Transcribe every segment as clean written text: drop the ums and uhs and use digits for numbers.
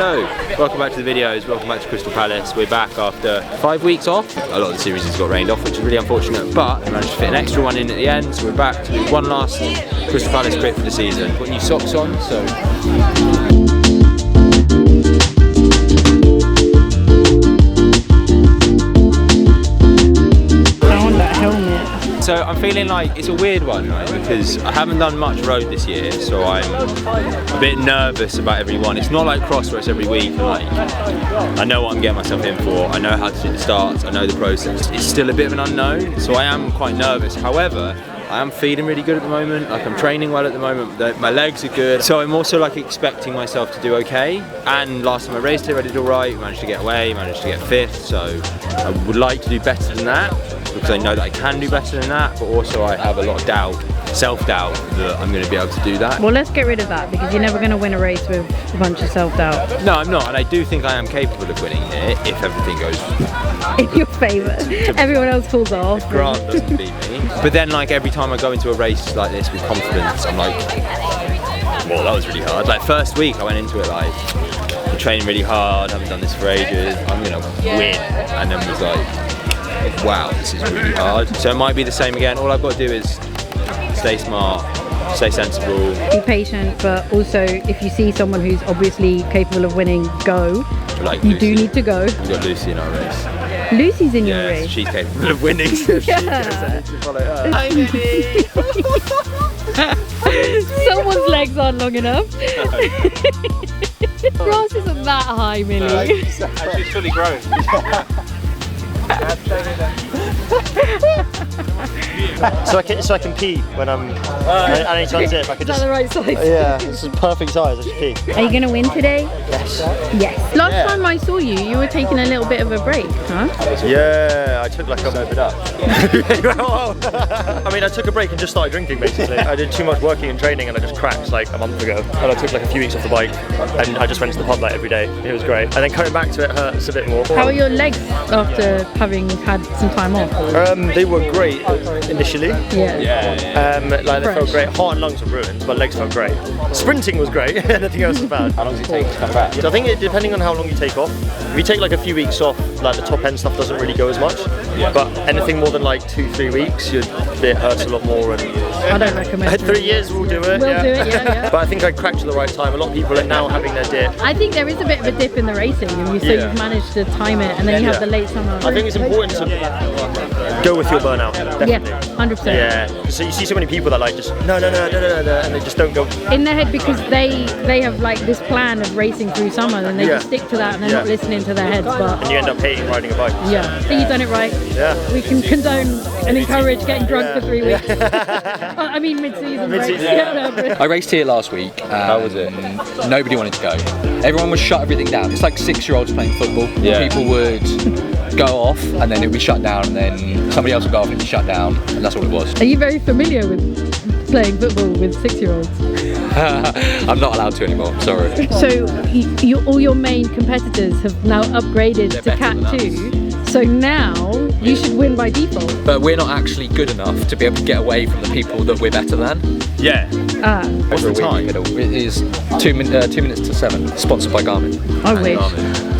So, welcome back to the videos, welcome back to Crystal Palace. We're back after 5 weeks off. A lot of the series has got rained off, which is really unfortunate, but we managed to fit an extra one in at the end, so we're back to do one last Crystal Palace crit for the season. Got new socks on, so... So I'm feeling like it's a weird one, right? Because I haven't done much road this year, so I'm a bit nervous about every one. It's not like cross where it's every week. And like, I know what I'm getting myself in for. I know how to do the starts. I know the process. It's still a bit of an unknown, so I am quite nervous. However, I am feeling really good at the moment. Like I'm training well at the moment. My legs are good, so I'm also like expecting myself to do okay. And last time I raced here, I did all right. Managed to get away, managed to get 5th. So I would like to do better than that, because I know that I can do better than that, but also I have a lot of doubt, self-doubt, that I'm going to be able to do that. Well, let's get rid of that, because you're never going to win a race with a bunch of self-doubt. No, I'm not, and I do think I am capable of winning here if everything goes in your favour. Everyone else falls off. If Grant doesn't beat me. But then, like, every time I go into a race like this with confidence, I'm like, well, that was really hard. Like, first week I went into it like, I'm training really hard, haven't done this for ages, I'm going to win, and then was like, wow, this is really hard. So it might be the same again. All I've got to do is stay smart, stay sensible. Be patient, but also if you see someone who's obviously capable of winning, go. Like you Lucy. do need to go. We've got Lucy in our race. Lucy's in your race? She's capable of winning, so she goes, I need to follow her. Hi, Lily! Someone's legs aren't long enough. Grass isn't that high, Millie. She's fully grown. So I can pee when I'm. I need to unzip. I could Is that just. the right size? Yeah, this is perfect size. I should pee. Are you going to win today? Yes. Yes. Last time I saw you, you were taking a little bit of a break, huh? Yeah, I took like a sobered up. I mean, I took a break and just started drinking basically. I did too much working and training and I just cracked like a month ago. And I took like a few weeks off the bike and I just went to the pub like every day. It was great. And then coming back to it hurts a bit more. How are your legs after having had some time off? They were great initially. Yeah. Like they felt great. Heart and lungs were ruined, but legs felt great. Sprinting was great. Anything else was bad. How long does it take to come back? So I think depending on how long you take off, if you take like a few weeks off, like the top end stuff doesn't really go as much. Yeah. But anything more than like 2-3 weeks, it hurts a lot more. And I don't recommend 3 years we'll do it. We'll do it, yeah. But I think I cracked at the right time. A lot of people are now having their dip. I think there is a bit of a dip in the racing, and you say you've managed to time it, and then you have the late summer. I think it's important to go with your burnout. Definitely. Yeah, 100%. Yeah. So you see so many people that like just no, and they just don't go in their head, because they have like this plan of racing through summer, and they just stick to that, and they're not listening to their heads. But and you end up hating riding a bike. Yeah, so you've done it right. Yeah. We can condone and encourage getting drunk for 3 weeks. I mean mid-season. I raced here last week. How was it? Nobody wanted to go. Everyone would shut everything down. It's like 6-year-olds playing football. Yeah. People would go off and then it would be shut down, and then somebody else would go off and it'd be shut down, and that's all it was. Are you very familiar with playing football with 6-year-olds? I'm not allowed to anymore, sorry. So all your main competitors have now upgraded to Cat 2. So now you should win by default. But we're not actually good enough to be able to get away from the people that we're better than. Yeah. What's the time? It is 2 minutes to 7. Sponsored by Garmin. I wish.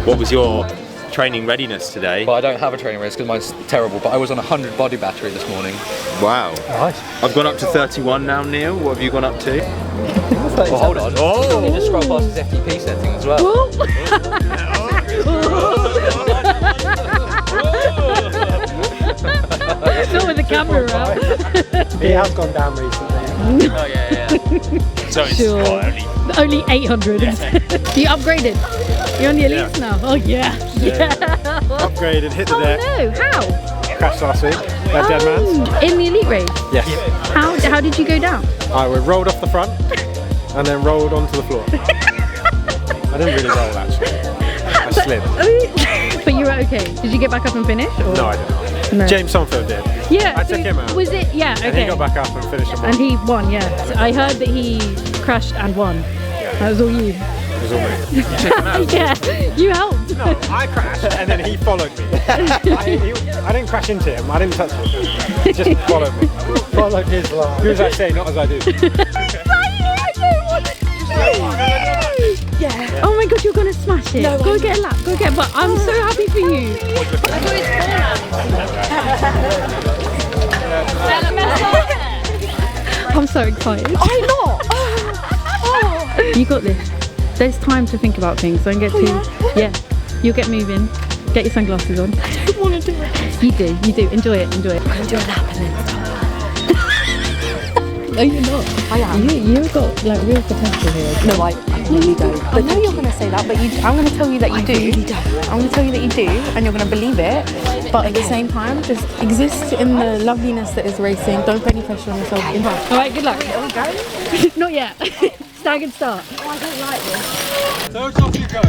What was your training readiness today? Well, I don't have a training race because mine's terrible, but I was on 100 body battery this morning. Wow. Nice. I've gone up to 31 now, Neil. What have you gone up to? Well, hold on. Oh! You need to scroll past his FTP setting as well. Not with the camera around. He has gone down recently. Oh yeah. So it's Only 800. You upgraded. You're on the elites now. Oh yeah. Upgraded, hit the deck. Oh no, how? Crashed last week. Dead man's. In the elite race? Yes. How did you go down? We rolled off the front and then rolled onto the floor. I didn't really roll actually. I slid. But you were okay. Did you get back up and finish? Or? No, I didn't. No. James Sonfield did. Yeah. I took him out. Was it? Yeah. Okay. And he got back up and finished him off. And he won. Yeah. So I heard that he crashed and won. That was all you. It was all me. You took him out. Yeah. You helped. No, I crashed and then he followed me. I didn't crash into him. I didn't touch him. He just followed me. Followed his line. He was like saying, not as I do. Yeah. Oh my god, you're gonna smash smash it. Go get a lap. Go get. But I'm so happy for you. I'm so excited. I'm not. You got this. There's time to think about things. Don't get too. Yeah. You'll get moving. Get your sunglasses on. I don't want to do it. You do. You do. Enjoy it. Enjoy it. I'm gonna do a lap and then stop. No, you're not. I am. You've got like real potential here. No, I really don't. I know you're going to say that, but I'm going to tell you that you do. Really don't. I'm going to tell you that you do, and you're going to believe it. But at the same time, just exist in the loveliness that is racing. Don't put any pressure on yourself. All right. Good luck. Are we going? Not yet. Staggered start. Oh, I don't like this. So it's off you go.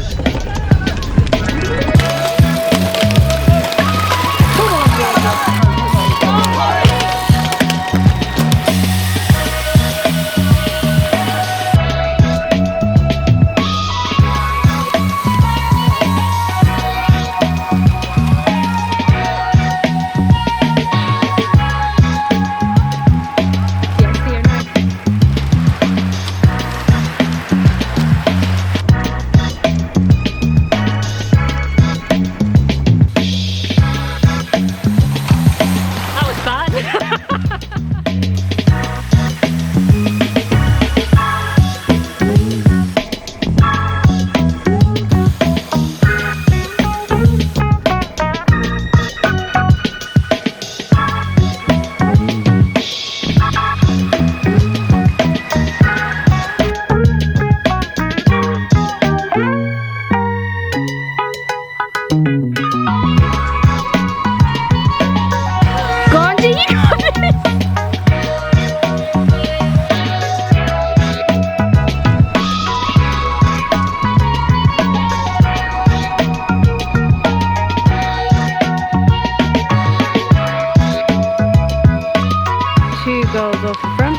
Girls off the front.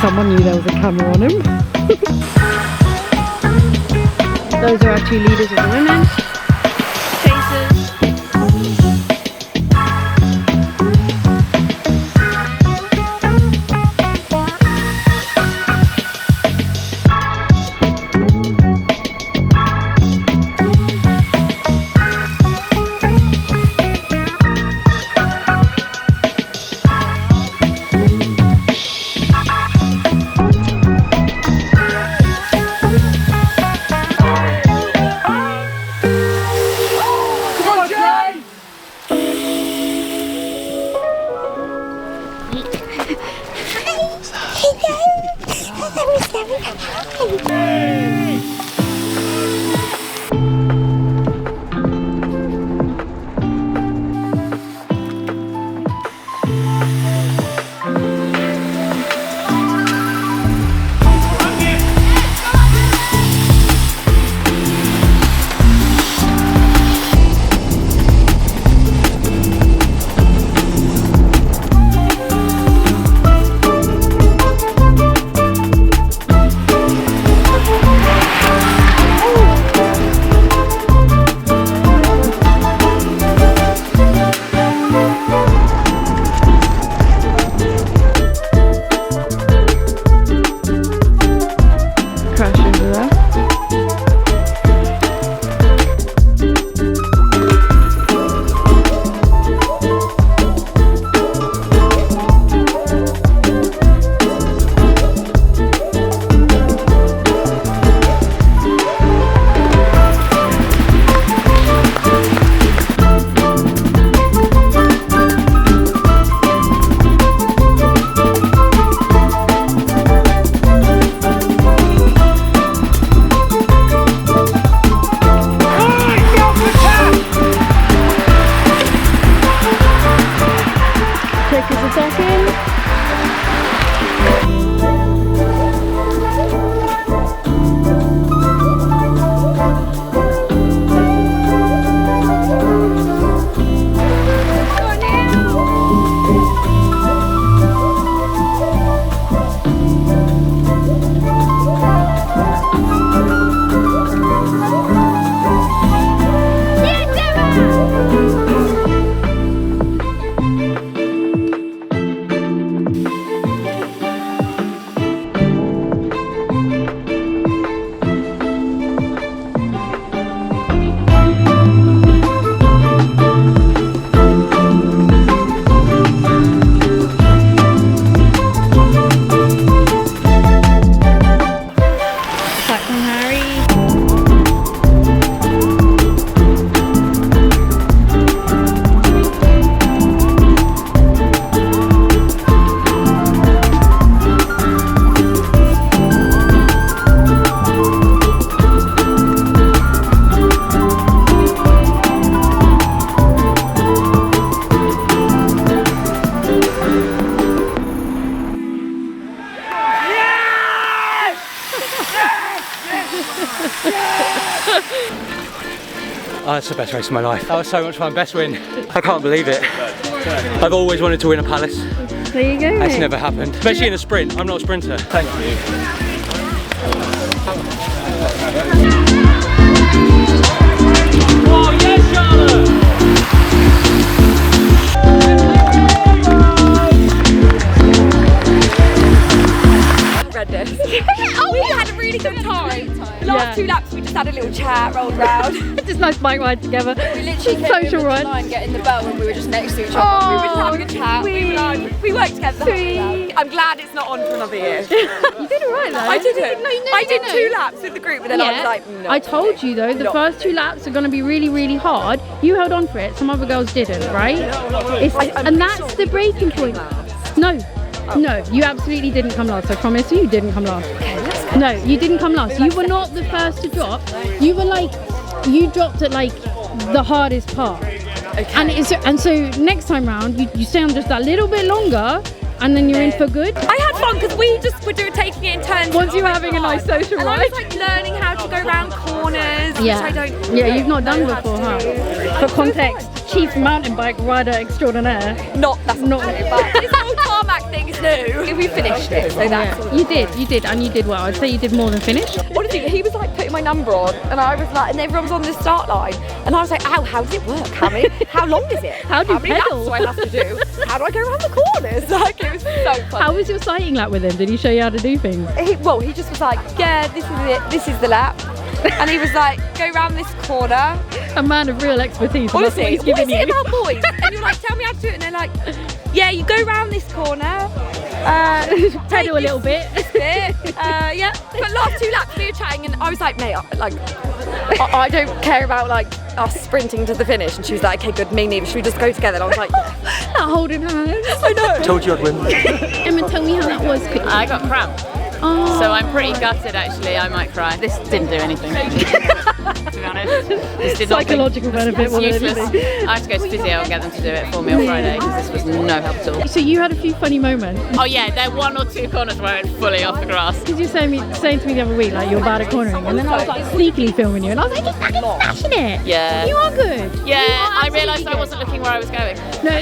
Someone knew there was a camera on him. Those are our two leaders of the women. Chasers. Oh, that's the best race of my life. That was so much fun, best win. I can't believe it. I've always wanted to win a Palace. There you go. That's never happened, especially in a sprint. I'm not a sprinter. Thank you. Oh, yes, Charlotte! We had a really good time. The last 2 laps we just had a little chat, rolled around. Just nice bike ride together. We literally social ride. and getting the bell when we were just next to each other. We were just having a chat. We worked together. I'm glad it's not on for another year. You did alright though. I didn't. No, I did 2 laps with the group, but then I was like, no. I told you though, the first 2 laps are going to be really, really hard. You held on for it. Some other girls didn't, right? And that's the breaking point. No. No, you absolutely didn't come last. I promise you didn't come last. No, you didn't come last. You were not the first to drop. You were like, you dropped at like the hardest part. Okay. And so next time round, you stay on just that little bit longer, and then you're in for good. I had fun because we just were taking it in turns. Once you were having a nice social and ride. I was like learning how to go around corners, which I don't. Yeah, you've not done before, huh? For context, chief mountain bike rider extraordinaire. That's not true, but this whole tarmac thing is new. We finished it, so that's all. You did, and you did well. I'd say you did more than finish. Honestly, he was like putting my number on, and I was like, and everyone was on the start line, and I was like, ow, how does it work? How long is it? How many pedal? laps do I have to do? How do I go around the corners? Like, it was so fun. How was your sighting lap with him? Did he show you how to do things? He just was like, yeah, this is it, this is the lap. And he was like, go round this corner. A man of real expertise. Honestly, what is it about boys? And you're like, tell me how to do it. And they're like, yeah, you go round this corner. Pedal a little bit. This bit. Yeah. But last 2 laps we were chatting, and I was like, mate, I don't care about like us sprinting to the finish. And she was like, okay, good, me neither. Should we just go together? And I was like, not holding hands. I know. Told you I'd win. Emma, tell me how that was. I got cramp. Oh. So I'm pretty gutted actually, I might cry. This didn't do anything, to be honest. This did psychological benefit. It's useless. I had to go to physio and get them to do it for me on Friday because this was no help at all. So you had a few funny moments. Oh yeah, there were 1 or 2 corners where I went fully off the grass. Because you were saying to me the other week, like you're bad at cornering, and then I was like sneakily filming you, and I was like, you're fucking smashing it. Yeah. You are good. Yeah, I realised I wasn't looking where I was going. No,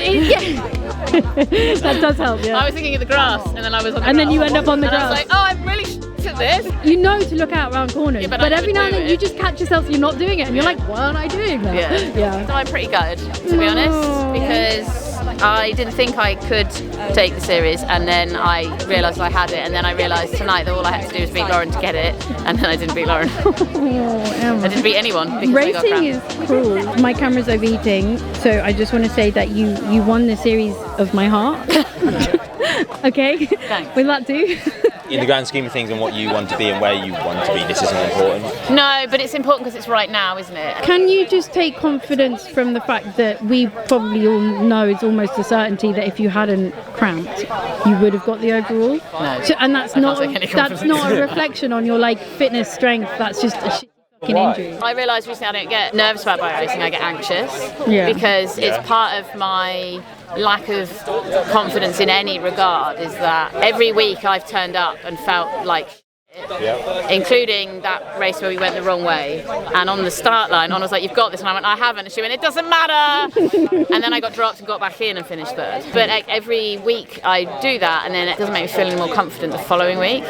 that does help, yeah. I was thinking of the grass, and then I was on the And grass. then you end up on the and grass. I was like, oh, I'm really at this. You know to look out around corners, Yeah, but every now and then you just catch yourself, you're not doing it, and you're like, why aren't I doing that? Yeah. So I'm pretty gutted, to be honest, because I didn't think I could take the series, and then I realised I had it, and then I realised tonight that all I had to do was beat Lauren to get it, and then I didn't beat Lauren. I didn't beat anyone because I got Racing is cruel. My camera's overheating, so I just want to say that you won the series of my heart. Okay? Thanks. Will that do? In the grand scheme of things and what you want to be and where you want to be, this isn't important. No, but it's important because it's right now, isn't it? Can you just take confidence from the fact that we probably all know it's almost a certainty that if you hadn't cramped, you would have got the overall? No. So, and that's not a reflection on your like fitness strength. That's just a fucking injury. I realised recently I don't get nervous about bike racing, I get anxious. Yeah. Because it's part of my lack of confidence in any regard is that every week I've turned up and felt like including that race where we went the wrong way, and on the start line Anna was like, you've got this, and I went, I haven't, and she went, it doesn't matter. And then I got dropped and got back in and finished third. But like, every week I do that, and then it doesn't make me feel any more confident the following week,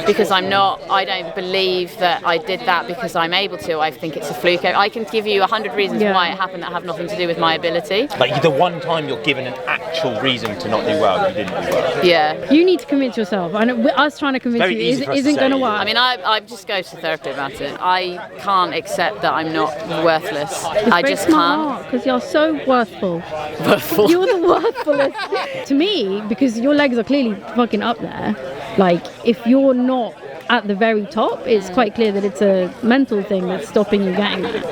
because I don't believe that I did that because I'm able to. I think it's a fluke. I can give you 100 reasons why it happened that have nothing to do with my ability. Like the one time you're given an actual reason to not do well, you didn't do well. Yeah. You need to convince yourself. I know us trying to convince you isn't going to work. I mean, I just go to therapy about it. I can't accept that I'm not worthless. I just can't. Because you're so worthful. Worthful. You're the worthfulest. To me, because your legs are clearly fucking up there. Like, if you're not at the very top, it's quite clear that it's a mental thing that's stopping you getting there.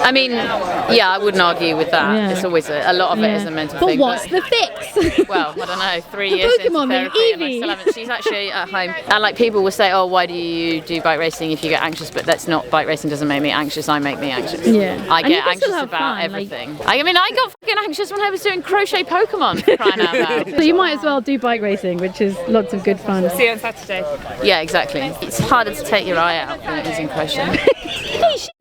I mean, yeah, I wouldn't argue with that. Yeah. It's always a lot of it is a mental But thing. what's the fix? Well, I don't know, 3 The years Pokemon into then, therapy and I Eevee. still haven't. She's actually at home. And like people will say, oh, why do you do bike racing if you get anxious? But that's not, bike racing doesn't make me anxious, I make me anxious. Yeah. I And you get can still anxious have about fun, like- everything. I mean, I got fucking anxious when I was doing crochet Pokemon, for crying out loud. So you might as well do bike racing, which is lots of good fun. See you on Saturday. Yeah, exactly. It's harder to take your eye out than it is in crochet.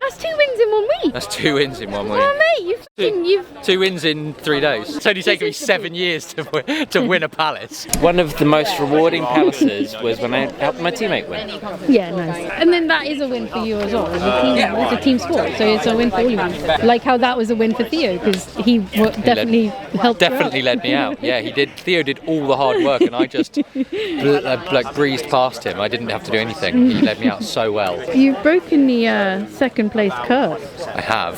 That's 2 wins in 1 week. That's 2 wins in 1 week. Oh mate, you've 2 wins in 3 days. It's only taken me 7 years to win a palace. One of the most rewarding palaces was when I helped my teammate win. yeah, nice. And then that is a win for you as well. It's a team sport, so it's a win for all of you. Like how that was a win for Theo because he definitely helped. Definitely led me out. Yeah, he did. Theo did all the hard work, and I just like breezed past him. I didn't have to do anything. He led me out so well. You've broken the second place curse. I have.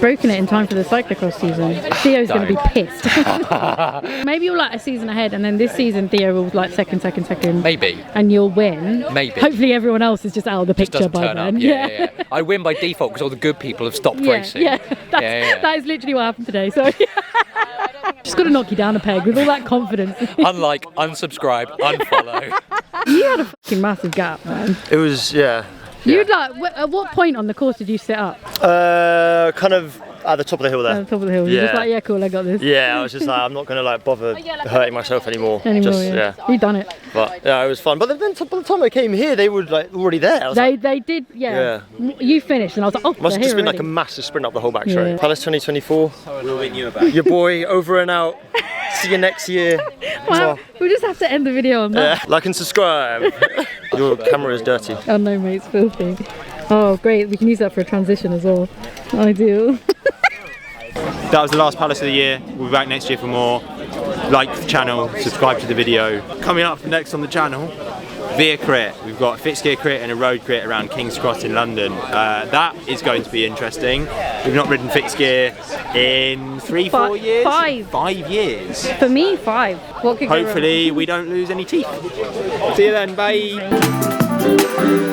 Broken it in time for the cyclocross season. Theo's going to be pissed. Maybe you'll like a season ahead, and then this season Theo will like second. Maybe. And you'll win. Maybe. Hopefully everyone else is just out of the Just picture doesn't by turn then. up. Yeah. I win by default because all the good people have stopped racing. Yeah. That is literally what happened today. So just got to knock you down a peg with all that confidence. Unlike unsubscribe, unfollow. You had a fucking massive gap, man. It was, yeah. You'd like, at what point on the course did you sit up? Kind of at the top of the hill there. At the top of the hill. You're just Yeah. like, yeah, cool, I got this. Yeah, I was just like, I'm not gonna like bother hurting myself anymore. Just, yeah. You've done it. But yeah, it was fun. But then by the time I came here, they were like already there. I was They did, yeah. You finished, and I was like, oh, must they're have here just been like already. a massive sprint up the whole back Yeah. straight. Palace 2024. We'll win you about. Your boy over and out. See you next year. Wow, we'll just have to end the video on that. Yeah, like and subscribe. Your camera is dirty. Oh no, mate, it's filthy. Oh, great, we can use that for a transition as well. Ideal. That was the last Palace of the year. We'll be back next year for more. Like the channel, subscribe to the video. Coming up next on the channel, Veer Crit. We've got a fixed gear crit and a road crit around King's Cross in London. That is going to be interesting. We've not ridden fixed gear in 3-4 years? 5. 5 years. For me, 5. What could go wrong? Hopefully we don't lose any teeth. See you then, bye.